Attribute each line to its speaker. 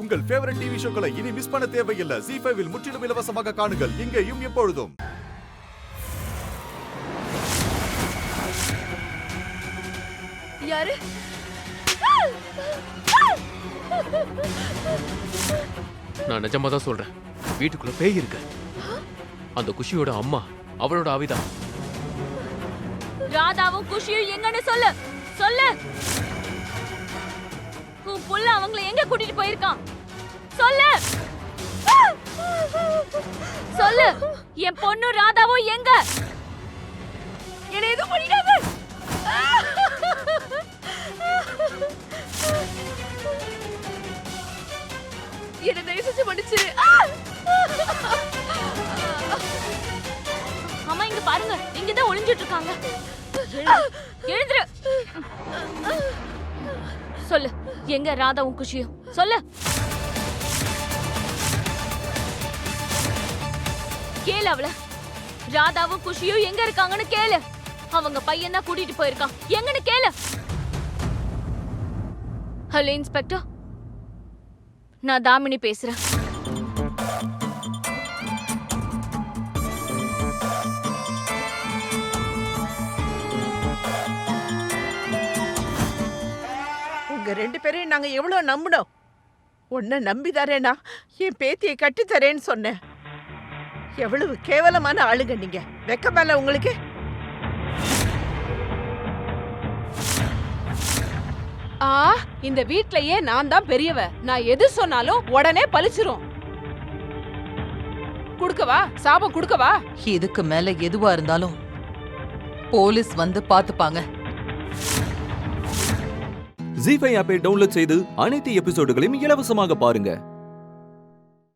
Speaker 1: உங்கள் favourite TV ஷோக்களை இனி miss பண்ண தேவையில்லை. ZEE5 இல் முற்றிலும் இலவசமாக காணுங்கள். இங்கேயும் எப்பொழுதும்.
Speaker 2: யாரு?
Speaker 3: நான் நிஜமா தான் சொல்றேன். வீட்டுக்குள்ள பேய் இருக்கு. அந்த குஷியோட அம்மா, அவளோட ஆவிதான்.
Speaker 2: ராதாவும் குஷியும் எங்கன்னு சொல்லு. சொல்லு. உன் புள்ள அவங்கள எங்க கூட்டிட்டு போயிருக்கான்? சொல்லு. சொல்லு. என் பொண்ணு ராதாவும் எங்க? என்ன எதுவும் பண்ணிடாத. என்ன தயவு செஞ்சு மன்னிச்சிரு. அம்மா இங்க பாருங்க, இங்கதான் ஒளிஞ்சிட்டு இருக்காங்க. எழுந்துரு. சொல்லு, எங்க ராதாவும் குஷியும்? சொல்லு. கேளு அவள. ராதாவும் குஷியும் எங்க இருக்காங்கன்னு கேளு. அவங்க பையன் தான் கூட்டிட்டு போயிருக்கான். எங்கன்னு கேளு. ஹலோ இன்ஸ்பெக்டர், நான் தாமினி பேசுறேன்.
Speaker 4: உங்க ரெண்டு பேரையும் நாங்க எவ்வளவு நம்பினோம். உன்னை நம்பிதாரேனா என் பேத்தியை கட்டித்தரேன்னு சொன்னேன். எவ்வளவு கேவலமான ஆளுங்க நீங்க. வெக்கமேல உங்களுக்கு?
Speaker 5: இந்த வீட்லயே நான் தான் பெரியவ. நான் எது சொன்னாலும் உடனே பலிச்சிரும். குடுக்கவா? சாபம் குடுக்கவா?
Speaker 6: இதுக்கு மேல எதுவா இருந்தாலும் போலீஸ் வந்து பாத்துப்பாங்க.
Speaker 7: ZEE5 ஆப்பை டவுன்லோட் செய்து அனைத்து எபிசோடுகளையும் இலவசமாக பாருங்க.